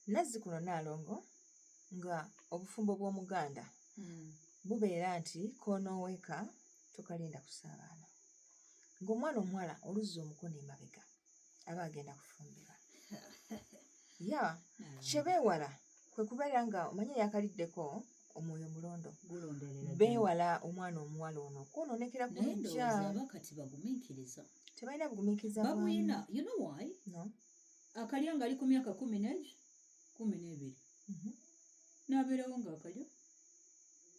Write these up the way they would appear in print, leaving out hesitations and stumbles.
Nazzikuno Nnaalongo nga obufumbo bw'Omuganda bubeera nti k'onooweka tokalinda kusaabaana. Ng'omwana omuwala oluzza omukono emabega aba agenda kufumbirwa. Kye beewala kwe kubeera nga omanye yakaliddeko omwoyo mulondo. Beewala omwana omuwala ono kwonoonekera ku lujja. Kati bagumiikiriza. Tebalina bugumiikiriza babuyina. You know why? No. Akalya ng'ali ku myaka 12 n'abeerawo ng'akalya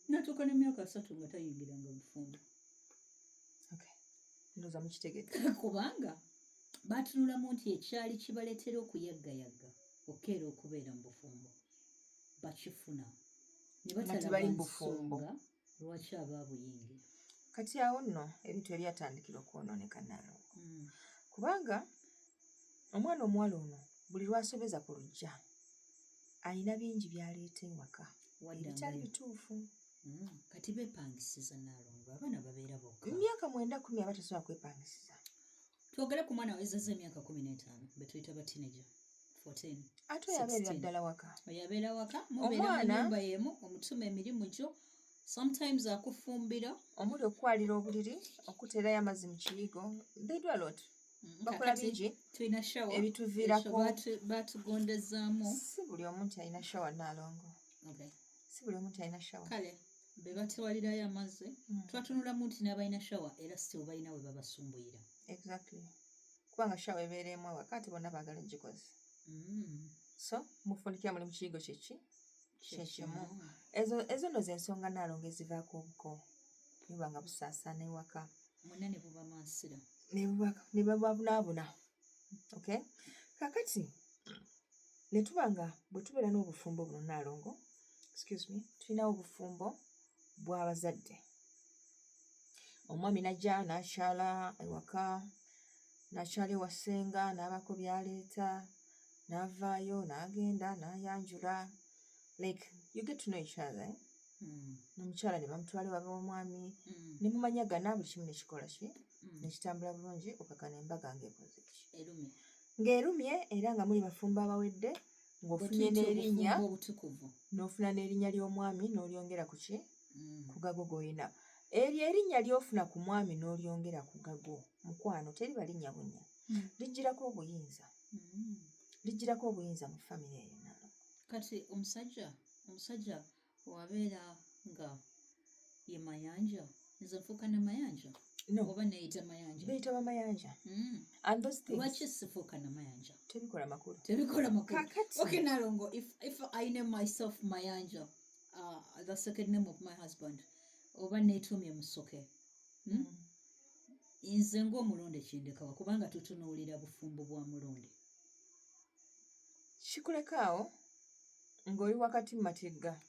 n'atuuka n'emyaka 3 nga tayingiranga bufumbo. Ndowooza mukitegedde. Kubanga baatunulamu nti ekyali kibaleetera okuyaggayagga okeera okubeera mu bufumbo bakifuna ne batalaba nsonga lwaki abaabuyingira. Kati awo nno ebintu ebyatandikira okwonooneka Nnaalongo. Kubanga omwana omuwala ono buli lw'asobeza ku luggya alina bingi by'aleeta ewaka ebitali bituufu. Kati beepangisiza Nnaalongo, abaana babeera bokka. Mu myaka 9-10 aba tasobola kwepangisiza. Twogere ku mwana awezezza emyaka 15 be tuyita ba teenager 14. Ate yabeerera ddala waka. Yabeera waka, mubeera mu nnyumba y'emu, omutuma emirimu gyo, sometimes akufumbira. Omuli okwalira obuliri, okuteerayo amazzi mu kiyigo. They do a lot. Bakola bingi. Tulina shawa ebituviirako baatugondezaamu. Si buli omu nti alina shawa Nnaalongo. Si buli omu nti alina shawa. Kale be batwalirayo amazzi twatunulamu nti n'abalina shawa era si balina we babasumbuyira. Exactly. Kubanga shawa ebeera emu awaka ate bonna baagala gikoze. So mufundikira muli mu kiyigo kyekimu. Ezo nno z'ensonga Nnaalongo ezivaako obuko niba nga busaasaana ewaka. Mwonna ne buba mansira. Ne babunaabuna. Okay? Kakati ne tuba nga bwe tubeera n'obufumbo buno Nnaalongo, tulinawo obufumbo bw'abazadde. Omwami najja n'akyala ewaka, n'akyala ewa ssenga, n'abako by'aleeta, n'avaayo n'agenda n'ayanjula. Like you get to know each other. N'omukyala ne bamutwala ewa w'omwami ne mumanyagana buli kimu ne kikola ki ne kitambula bulungi okakana embaga ng'ekoze ki. Ng'erumye era nga muli bafumbo abawedde ng'ofunye n'erinnya n'ofuna n'erinnya ly'omwami n'olyongera ku ki ku gago g'olina. Eryo erinnya ly'ofuna ku mwami n'olyongera ku gago mukwano teriba linnya bunnya. Lijjirako obuyinza. Lijjirako obuyinza mu famire eyo Nnaalongo. Kati omusajja wabeera nga ye mayanja nze nfuuka ne mayanja. No. Oba neeyita mayanja. Beeyita bamayanja. And those things. Lwaki sifuuka na mayanja? Tebikola makulu. Kakati. Okay Nnaalongo, if I name myself Mayanja, the second name of my husband, oba neetumye Musoke. Nze ng'omulonde kindekawa kubanga tutunuulira bufumbo bwa mulonde. Kikulekaawo ng'oli wakati mu matigga.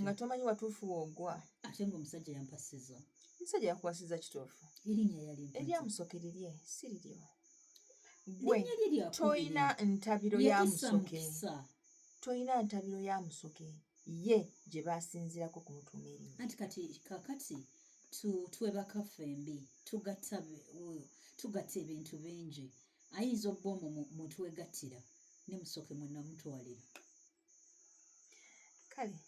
Nga tomanyi watuufu woogwa. Ate ng'omusajja yampasiza. Omusajja yakuwasiza kituufu. Erinnya yali mpita. Eryamusoke lirye si liryo. Gwe toyina ntabiro ya Musoke. Toyina ntabiro ya Musoke. Ye gye baasinzirako ku mutuuma erinnya. Anti kakati twebaka ffembi tugatta ebintu bingi. Ayinza obba omwo mwe twegattira ne Musoke mwenna mutwalira. Kale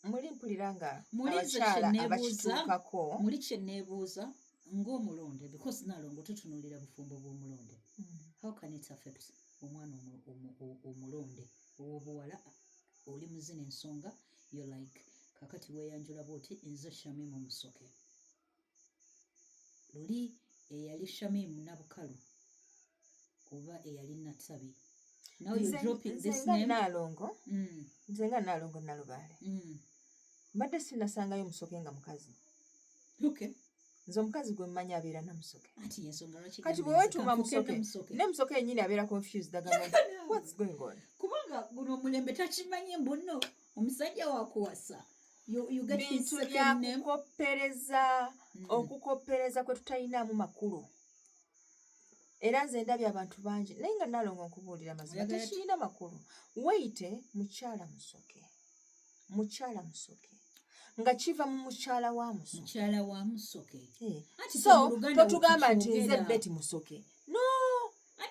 muli mpulira nga abakyala abakituukako. Muli kye neebuuza ng'omulonde because Nnaalongo tutunuulira bufumbo bw'omulonde. How can it affect omwana omulonde ow'obuwala oli muzina ensonga you like kakati weeyanjula bw'oti nze Shamimu Musoke. Luli eyali Shamimu Nabukalu oba eyali Nattabi. Now you dropping this name. Nze nga Nnaalongo Nalubaale. Mbadde sinnasangayo Musoke nga mukazi. Okay. Nze omukazi gwe mmanyi abeera na Musoke. Ati yensonga lwaki kati bwe weetuma Musoke ne Musoke yennyini abeera confused agamba what's going on? Kubanga guno omulembe takimanyi mbunno omusajja wakuwasa. You get his second name. Okukoppereza kwe tutayinaamu makulu. Era nze ndabye abantu bangi naye nga Nnaalongo nkubuulira mazima tekirina makulu. Weyite mukyala Musoke. Mukyala Musoke. Nga kiva mu mukyala wa Musoke. Mukyala wa Musoke. So totugamba nti nze Betty Musoke. No.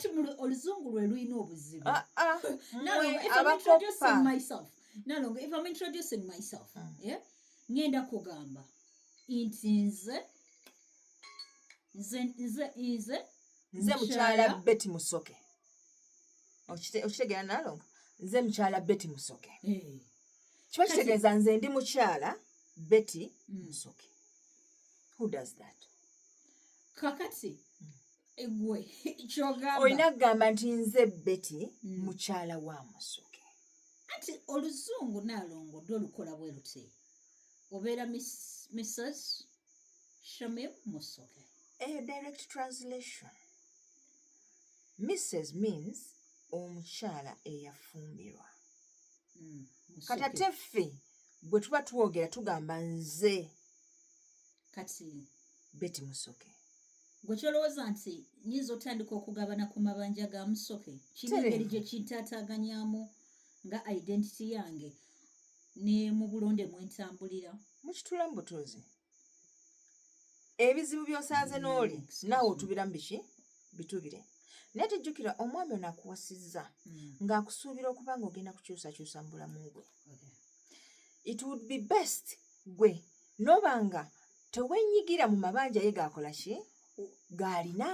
anti oluzungu lwe luyina obuzibu. Mmwe If I'm introducing abakoppa. myself, Nalongo, if I'm introducing myself, yeah, ngenda kugamba nti Nze mukyala Betty Musoke. Okitegeera Nalongo? Nze mukyala Betty Musoke. Kiba kitegeeza nze ndi mukyala Betty Musoke. Who does that? Kakati egwe kyogamba Olina kugamba nti nze Betty mukyala wa Musoke. anti oluzungu Nalongo dolukola bwe luti obeera Mrs. Shamim Musoke. A direct translation. Mrs. means omukyala eyafumbirwa. Kati ate ffe bwe tuba twogera tugamba nze kati Betty Musoke. gwe kyolowooza nti nyinza otandika okugabana ku mabanja ga Musoke kiri engeri gye kintaataaganyamu nga identity yange ne mu bulonde mwentambulira. Mukitula mu butuuzi. Ebizibu by'osanze n'oli naawe otubiramu biki bitubire. Naye tejjukira omwami ono akuwasizza ng'akusuubira okuba ng'ogenda kukyusakyusa mu bulamu bwe. It would be best gwe n'obanga teweenyigira mu mabanja ye gaakola ki gaalina.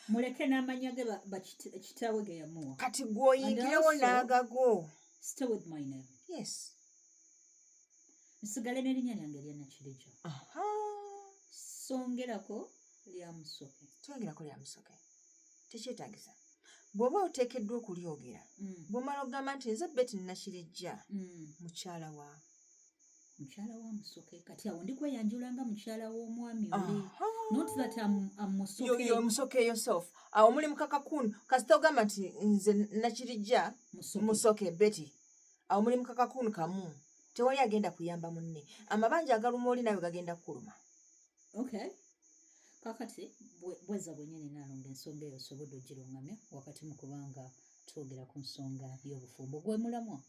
Muleke n'amanya ge kitaawe ge yamuwa. Kati gw'oyingirewo n'agago. Stay with my name. Yes. Nsigale n'erinnya lyange lya Nakirijja. Songerako lya Musoke. Twongerako lya Musoke. Tekyetaagisa. Bw'oba oteekeddwa okulyogera. Bw'omala okugamba nti nze Betty Nakirijja mukyala wa Musoke. Kati awo ndi kweyanjula nga mukyala w'omwami oli. Not that I'm Musoke. You're Musoke yourself. Awo muli mukakakunu. Kasita ogamba nti nze Nakirijja Musoke Betty. Awo muli mukakakunu kamu. Tewali agenda kuyamba munne. Amabanja agaluma oli nawe gagenda kukuluma. Okay. Kakati bweza bwennyini Nalongo ensonga eyo osobodde ogirungamya wakati mu kubanga twogera ku nsonga y'obufumbo. Gwe mulamwa?